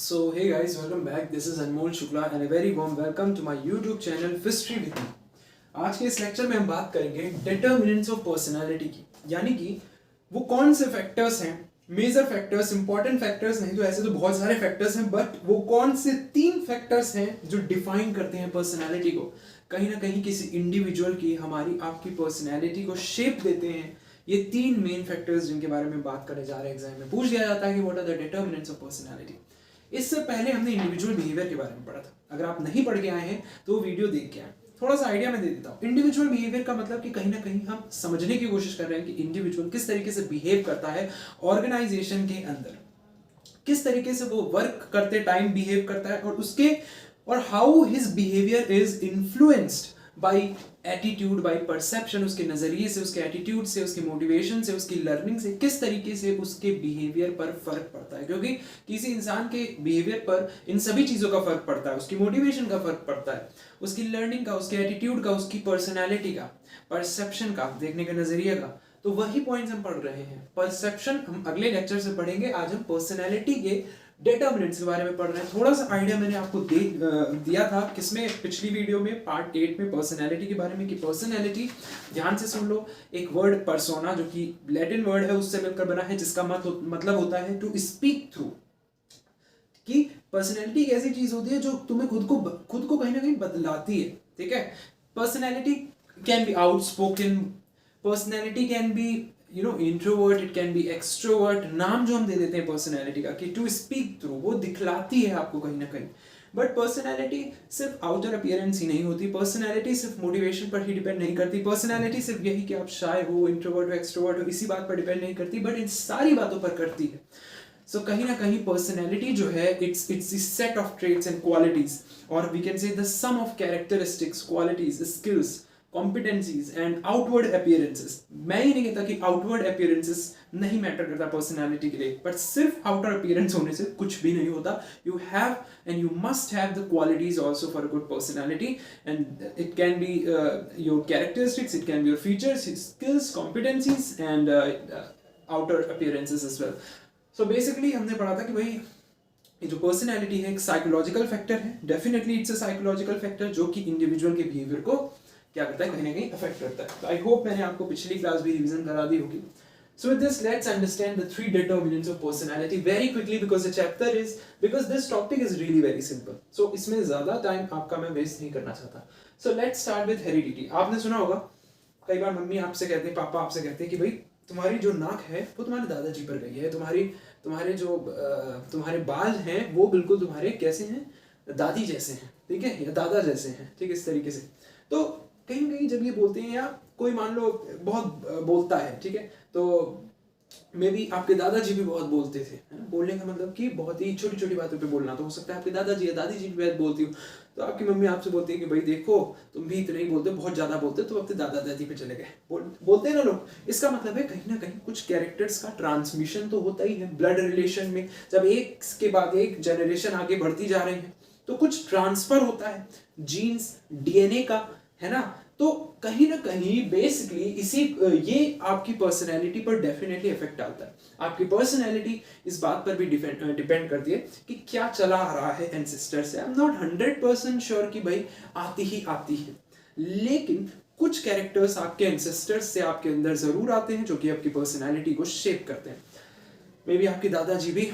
So hey guys, welcome back. This is Anmol Shukla and a very warm welcome to my YouTube channel History with Me. आज के इस lecture में हम बात करेंगे determinants of personality की, यानी कि वो कौन से फैक्टर्स हैं, मेजर फैक्टर्स, इंपॉर्टेंट फैक्टर्स नहीं तो ऐसे तो बहुत सारे फैक्टर्स हैं, बट वो कौन से 3 फैक्टर्स हैं जो डिफाइन करते हैं पर्सनालिटी को, कहीं ना कहीं किसी इंडिविजुअल की, हमारी आपकी पर्सनालिटी को शेप देते हैं। ये 3 मेन फैक्टर्स जिनके बारे में बात करने जा रहे हैं, एग्जाम में पूछ लिया जाता है कि what are the determinants of personality. इससे पहले हमने इंडिविजुअल बिहेवियर के बारे में पढ़ा था, अगर आप नहीं पढ़ के आए हैं तो वीडियो देख के आए। थोड़ा सा आइडिया मैं दे देता हूँ। इंडिविजुअल बिहेवियर का मतलब कि कहीं ना कहीं हम समझने की कोशिश कर रहे हैं कि इंडिविजुअल किस तरीके से बिहेव करता है ऑर्गेनाइजेशन के अंदर, किस तरीके से वो वर्क करते टाइम बिहेव करता है, और how his behaviour is influenced by attitude, by perception, उसके नजरिए से, उसके एटीट्यूड से, उसके मोटिवेशन से, उसकी लर्निंग से, किस तरीके से उसके बिहेवियर पर फर्क पड़ता है। क्योंकि किसी इंसान के बिहेवियर पर इन सभी चीजों का फर्क पड़ता है, उसकी मोटिवेशन का फर्क पड़ता है, उसकी लर्निंग का, उसके एटीट्यूड का, उसकी पर्सनैलिटी का, परसेप्शन का, देखने के नजरिए का। तो वही पॉइंट्स हम पढ़ रहे हैं। परसेप्शन हम अगले लेक्चर से पढ़ेंगे, आज हम पर्सनैलिटी के डिटर्मिनेंट्स के बारे में पढ़ रहे हैं। थोड़ा सा आइडिया मैंने आपको दिया था किसमें, पिछली वीडियो में पार्ट 8 में पर्सनैलिटी के बारे में, कि पर्सनैलिटी, ध्यान से सुन लो, एक वर्ड पर्सोना जो कि लैटिन वर्ड है उससे मिलकर बना है, जिसका मतलब होता है टू स्पीक थ्रू। कि पर्सनैलिटी एक ऐसी चीज होती है जो तुम्हें खुद को कहीं ना कहीं बदलाती है, ठीक है। Personality can be outspoken, personality can be introvert, it can be extrovert. नाम जो हम दे देते हैं पर्सनैलिटी का कि टू स्पीक थ्रू, वो दिखलाती है आपको कहीं ना कहीं। बट पर्सनैलिटी सिर्फ आउटर अपीयरेंस ही नहीं होती, पर्सनैलिटी सिर्फ मोटिवेशन पर ही डिपेंड नहीं करती, पर्सनैलिटी सिर्फ यही कि आप शाय हो, इंट्रोवर्ट हो, एक्सट्रोवर्ट हो, इसी बात पर डिपेंड नहीं करती, बट इन सारी बातों पर करती है। सो कहीं ना कहीं पर्सनैलिटी जो है, it's set of traits and qualities, और we can say the sum of characteristics, qualities, skills, competencies and outward appearances। मैं ये नहीं कहता कि outward appearances नहीं मैटर करता पर्सनैलिटी के लिए, बट सिर्फ outer appearance होने से कुछ भी नहीं होता। You have and you must have the qualities also for a good personality, and it can be your characteristics, it can be your features, skills, competencies and outer appearances as well। So basically हमने पढ़ा था कि भाई ये जो personality है एक psychological factor है, definitely it's a psychological factor जो कि इंडिविजुअल के बिहेवियर को क्या करता है, कहीं ना कहीं अफेक्ट करता है। तो आई होप मैंने आपको पिछली क्लास भी रिवीजन करा दी होगी। So with this, let's understand the 3 determinants of personality very quickly because this topic is really very simple. So इसमें ज़्यादा टाइम आपका मैं वेस्ट नहीं करना चाहता। So let's start with heredity। आपने सुना होगा, कई बार मम्मी आपसे कहते हैं, पापा आपसे कहते हैं कि भाई तुम्हारी जो नाक है वो तुम्हारे दादाजी पर गई है, तुम्हारे बाल हैं वो बिल्कुल तुम्हारे कैसे हैं, दादी जैसे हैं, ठीक है, या दादा जैसे हैं, ठीक है, इस तरीके से। तो कहीं ना कहीं जब ये बोलते हैं, या कोई मान लो बहुत बोलता है, ठीक है, तो मे बी आपके दादाजी भी बहुत बोलते थे, है ना। बोलने का मतलब कि बहुत ही छोटी छोटी बातों पे बोलना, तो हो सकता है आपके दादाजी या दादी जी भी बहुत बोलती हो, तो आपकी मम्मी आपसे बोलती है कि भाई देखो तुम भी इतना ही बोलते हो, बहुत ज्यादा बोलते हो, तो अपने दादा दादी पे चले गए, बोलते हैं ना लोग। इसका मतलब है कहीं ना कहीं कुछ कैरेक्टर्स का ट्रांसमिशन तो होता ही है ब्लड रिलेशन में। जब एक के बाद एक जनरेशन आगे बढ़ती जा रही है तो कुछ ट्रांसफर होता है जीन्स, डीएनए का, है ना। तो कहीं ना कहीं बेसिकली ये आपकी पर्सनैलिटी पर डेफिनेटली इफेक्ट डालता है। आपकी पर्सनैलिटी इस बात पर भी डिपेंड करती है कि क्या चला आ रहा है एंसेस्टर से। आई एम नॉट 100% श्योर कि भाई आती है, लेकिन कुछ कैरेक्टर्स आपके एंसेस्टर्स से आपके अंदर जरूर आते हैं जो कि आपकी पर्सनैलिटी को शेप करते हैं। मे बी आपके दादाजी भी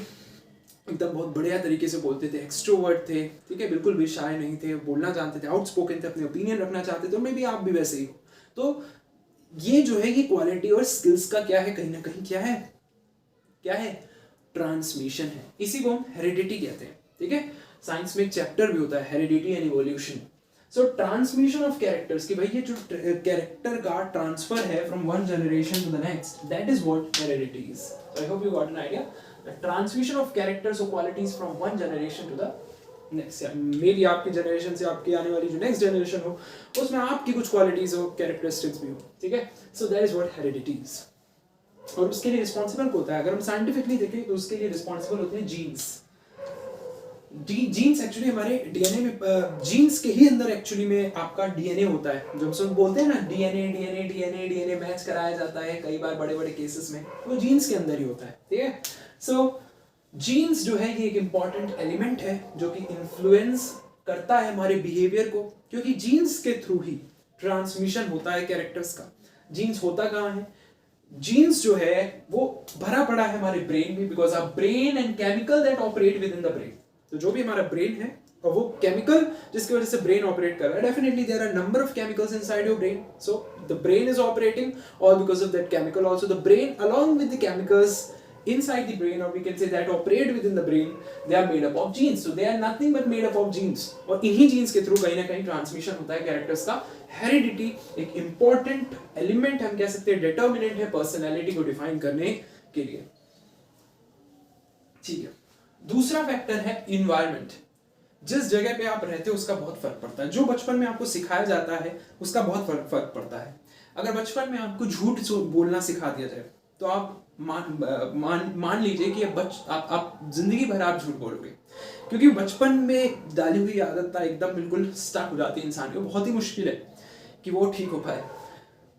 एकदम बहुत बढ़िया तरीके से बोलते थे, एक्सट्रोवर्ट थे, ठीक है, बिल्कुल भी शाय नहीं थे, बोलना जानते थे, आउटस्पोकन थे, अपने ओपिनियन रखना चाहते थे, तो मे बी आप भी वैसे ही हो। तो ये जो है, ये क्वालिटी और स्किल्स का क्या है, कहीं ना कहीं क्या है, ट्रांसमिशन है। इसी को हम हेरिडिटी कहते हैं, ठीक है। साइंस में एक चैप्टर भी होता है heredity and evolution. So transmission of characters, कि भाई ये जो कैरेक्टर का ट्रांसफर है from one generation to the next, that is what heredity is. So I hope you got an idea. The transmission of characters or qualities from one generation to the next, या may be आपकी generation से आपकी आने वाली जो next generation हो उसमें आपकी कुछ क्वालिटीज हो, कैरेक्टरिस्टिक्स भी हो, ठीक है। So that is what heredity is. और उसके लिए रिस्पॉन्सिबल होता है, अगर हम साइंटिफिकली देखें तो उसके लिए रिस्पॉन्सिबल होते हैं जीन्स। जीन्स एक्चुअली हमारे डीएनए में, जीन्स के ही अंदर एक्चुअली में आपका डीएनए होता है। जब सब बोलते हैं ना डीएनए मैच कराया जाता है कई बार बड़े बड़े केसेस में, वो जीन्स के अंदर ही होता है, ठीक है। सो जीन्स जो है ये एक इंपॉर्टेंट एलिमेंट है जो कि इन्फ्लुएंस करता है हमारे बिहेवियर को, क्योंकि जीन्स के थ्रू ही ट्रांसमिशन होता है कैरेक्टर्स का। जीन्स होता कहाँ है? जीन्स जो है वो भरा पड़ा है हमारे ब्रेन में, because our brain and chemical that operate within the brain. तो जो भी हमारा ब्रेन है और वो केमिकल जिसकी वजह से ब्रेन ऑपरेट कर रहा है, definitely there are number of chemicals inside your brain, so the brain is operating all because of that chemical. Also the brain along with the chemicals inside the brain, or we can say that operate within the brain, they are made up of genes. So they are nothing but made up of genes, और इन्हीं genes के through कहीं ना कहीं transmission होता है characters का। Heredity एक इंपॉर्टेंट एलिमेंट हम कह सकते हैं, डिटर्मिनेंट है पर्सनैलिटी को डिफाइन करने के लिए। ठीक है, दूसरा फैक्टर है इन्वायरमेंट। जिस जगह पे आप रहते हो उसका बहुत फर्क पड़ता है। जो बचपन में आपको सिखाया जाता है उसका बहुत फर्क पड़ता है। अगर बचपन में आपको झूठ बोलना सिखा दिया जाए तो आप मान लीजिए कि आप जिंदगी भर आप झूठ बोलोगे, क्योंकि बचपन में डाली हुई आदत एकदम बिल्कुल स्टक हो जाती है इंसान को। बहुत ही मुश्किल है कि वो ठीक हो पाए।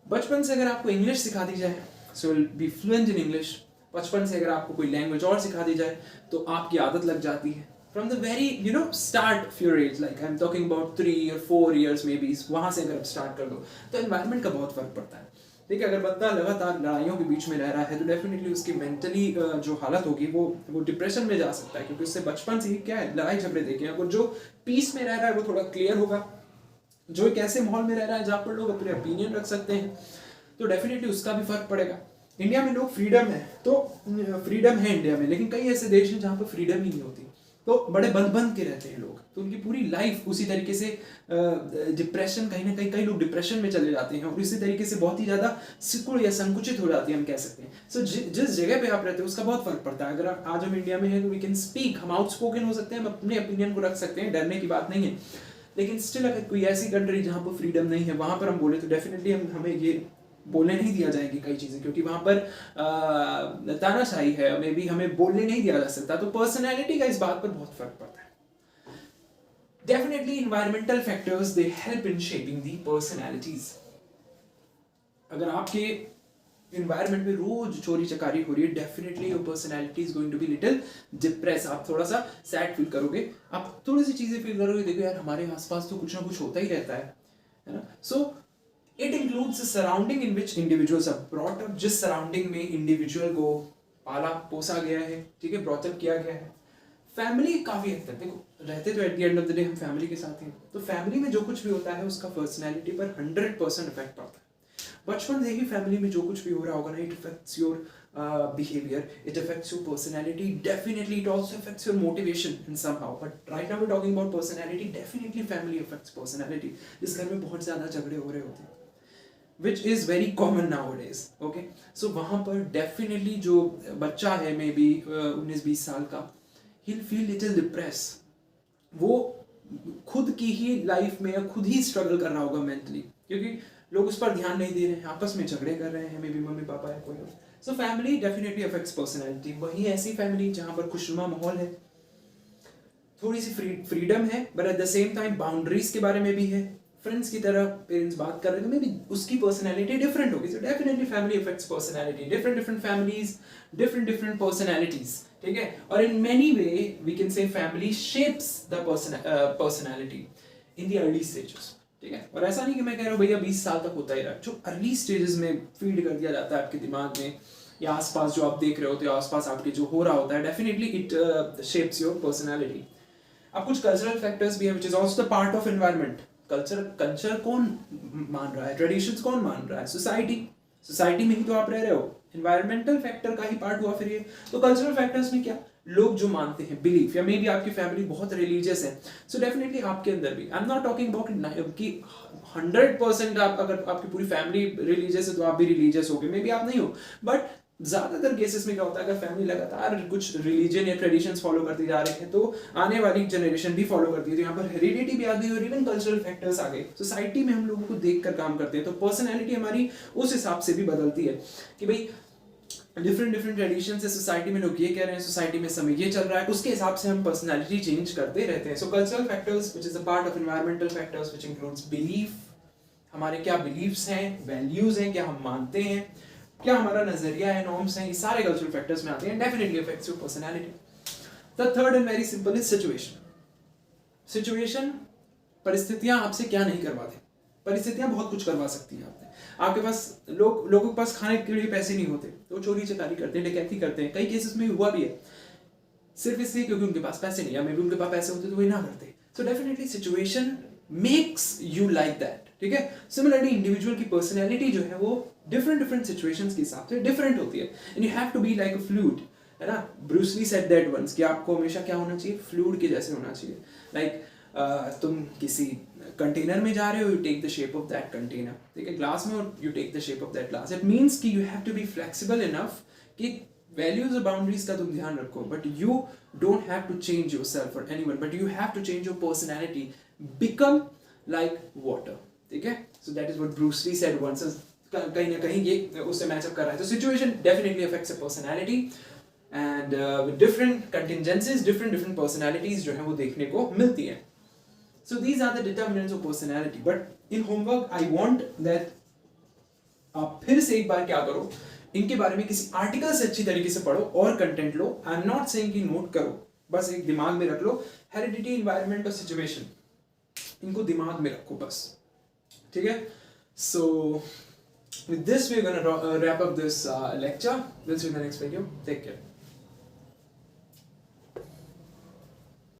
बचपन से अगर आपको इंग्लिश सिखा दी जाए, so will be fluent in English. बचपन से अगर आपको कोई लैंग्वेज और सिखा दी जाए तो आपकी आदत लग जाती है from the very start of your age, like I am talking about 3 or 4 years may be. वहां से अगर आप स्टार्ट कर दो तो एनवायरनमेंट का बहुत फर्क पड़ता है। देखिए, अगर बंदा लगातार लड़ाइयों के बीच में रह रहा है तो डेफिनेटली उसकी मेंटली जो हालत होगी वो डिप्रेशन में जा सकता है, क्योंकि उससे बचपन से ही क्या है, लड़ाई झगड़े देखे हैं। और जो पीस में रह रहा है वो थोड़ा क्लियर होगा। जो एक ऐसे माहौल में रह रहा है जहाँ पर लोग अपने ओपिनियन रख सकते हैं, तो डेफिनेटली उसका भी फर्क पड़ेगा। इंडिया में लोग फ्रीडम है, तो फ्रीडम है इंडिया में, लेकिन कई ऐसे देश हैं जहाँ पर फ्रीडम ही नहीं होती, तो बड़े बंद के रहते हैं लोग। तो उनकी पूरी लाइफ उसी तरीके से डिप्रेशन, कहीं ना कहीं कई लोग डिप्रेशन में चले जाते हैं और इसी तरीके से बहुत ही ज़्यादा सिकुड़ या संकुचित हो जाती है, हम कह सकते हैं। सो जिस जगह पे आप रहते हो उसका बहुत फर्क पड़ता है। अगर आज हम इंडिया में हैं तो वी कैन स्पीक, हम आउटस्पोकन हो सकते हैं, हम अपने ओपिनियन को रख सकते हैं, डरने की बात नहीं है। लेकिन स्टिल अगर कोई ऐसी कंट्री जहाँ पर फ्रीडम नहीं है वहाँ पर हम बोले तो डेफिनेटली हमें ये बोलने नहीं दिया जाएगी कई चीज़ें, क्योंकि वहाँ पर तानाशाही है, मे बी हमें बोलने नहीं दिया जा सकता। तो पर्सनैलिटी का इस बात पर बहुत फर्क पड़ता है। Definitely environmental factors they help in shaping the personalities. अगर आपके इन्वायरमेंट में रोज चोरी चकारी हो रही है, definitely your personality is going to be little depress. आप थोड़ा सा सैड फील करोगे, आप थोड़ी सी चीजें फील करोगे, देखो यार हमारे आसपास तो कुछ ना कुछ होता ही रहता है ना। So it includes surrounding in which individuals are brought up. जिस सराउंडिंग में इंडिविजुअल को पाला पोसा गया है, ठीक है, ब्रॉट अप किया गया है। फैमिली काफी हद तक, देखो रहते तो at the end of the day हम फैमिली के साथ हैं, तो फैमिली में जो कुछ भी होता है उसका पर्सनैलिटी पर 100% इफेक्ट पड़ता है। बचपन से ही फैमिली में जो कुछ भी हो रहा होगा ना, it affects your behavior, it affects your personality, definitely it also affects your motivation in somehow, but right now we're talking about personality, definitely family affects personality। जिस घर में बहुत ज़्यादा झगड़े हो रहे होते हैं which is very common nowadays, okay, so वहाँ पर definitely जो बच्चा है मे बी 19-20 साल का, he'll feel little depressed। वो खुद की ही लाइफ में खुद ही स्ट्रगल कर रहा होगा मेंटली, क्योंकि लोग उस पर ध्यान नहीं दे रहे हैं, आपस में झगड़े कर रहे हैं, मे बी मम्मी पापा है कोई और। So family definitely affects personality. वही ऐसी फैमिली जहाँ पर खुशनुमा माहौल है, थोड़ी सी फ्रीडम है, but at the same time boundaries के बारे में भी है, फ्रेंड्स की तरह पेरेंट्स बात कर रहे हैं, तो मे बी उसकी पर्सनैलिटी डिफरेंट होगी। So definitely family affects personality. Different families, different personalities, ठीक है। और in many way we can say family shapes the personality in the early stages, ठीक है। और ऐसा नहीं कि मैं कह रहा हूँ भैया 20 साल तक होता ही रहा, जो अर्ली स्टेजेस में फीड कर दिया जाता है आपके दिमाग में या आसपास जो आप देख रहे होते हो, आसपास आपके जो हो रहा होता है, definitely it shapes your personality. अब कुछ कल्चरल फैक्टर्स भी है which is also the part of environment. Culture कौन मान रहा है, ट्रेडिशंस कौन मान रहा है, सोसाइटी में ही तो आप रह रहे हो, एनवायरमेंटल फैक्टर का ही पार्ट हुआ फिर ये। तो कल्चरल फैक्टर्स में क्या, लोग जो मानते हैं, बिलीफ, या मे बी आपकी फैमिली बहुत रिलीजियस है, सो डेफिनेटली आपके अंदर भी, I am not talking about कि 100% आप, अगर आपकी पूरी फैमिली रिलीजियस है तो आप भी रिलीजियस हो गए, मे बी आप नहीं हो, बट ज्यादातर केसेस में क्या होता है, अगर फैमिली लगातार कुछ रिलीजन या ट्रेडिशंस फॉलो करती जा रहे हैं तो आने वाली जनरेशन भी फॉलो करती है, तो यहाँ पर हेरिडिटी भी आ गई और इवन कल्चरल फैक्टर्स आ गए। सोसाइटी में हम लोगों को देखकर काम करते हैं, तो पर्सनैलिटी हमारी उस हिसाब से भी बदलती है कि भाई डिफरेंट ट्रेडिशन से सोसाइटी में लोग ये कह रहे हैं, सोसाइटी में समय ये चल रहा है, उसके हिसाब से हम पर्सनैलिटी चेंज करते रहते हैं। सो cultural factors which is a part of environmental factors which includes belief, हमारे क्या बिलीव्स हैं, वैल्यूज हैं, क्या हम मानते हैं, क्या हमारा नजरिया है, नॉर्म्स हैं, ये सारे कल्चरल फैक्टर्स में आते हैं, definitely affects your personality. The third and very simple is situation. Situation, परिस्थितियां आपसे क्या नहीं करवाते. परिस्थितियां बहुत कुछ करवा सकती हैं आपसे. आपके पास लोगों के पास खाने के लिए पैसे नहीं होते तो चोरी चकारी करते हैं, डकैती करते हैं. कई केसेस में हुआ भी है, सिर्फ इसलिए क्योंकि उनके पास पैसे नहीं, या मे बी उनके पास पैसे होते तो वो ना करते. So definitely situation makes you like that. ठीक है. सिमिलरली इंडिविजुअल की पर्सनैलिटी जो है वो डिफरेंट सिचुएशंस के हिसाब से डिफरेंट होती है. And you have to be like a fluid, है ना. Bruce Lee said that once कि आपको हमेशा क्या होना चाहिए, फ्लूइड के जैसे होना चाहिए. लाइक तुम किसी कंटेनर में जा रहे हो, you take the shape of that container. ठीक है. ग्लास में, you take the shape of that glass. It means कि you have to be flexible enough कि वैल्यूज और बाउंड्रीज का तुम ध्यान रखो, but you don't have to change yourself for anyone, but you have to change your personality, become like water. ठीक है. So that is what Bruce Lee said once. कहीं ना कहीं ये उससे मैचअप कर रहा है. तो situation definitely affects a personality, and with different contingencies different personalities जो है वो देखने को मिलती है. So these are the determinants of personality. But in homework I want that आप फिर से एक बार क्या करो, इनके बारे में किसी आर्टिकल से अच्छी तरीके से पढ़ो और content low. I am not saying कि नोट करो, बस एक दिमाग में रख लो. हेरिडिटी, एनवायरनमेंट और सिचुएशन, इनको दिमाग में रखो बस. ठीक है. सो with this we're gonna wrap up this lecture. We'll see you in the next video. Take care.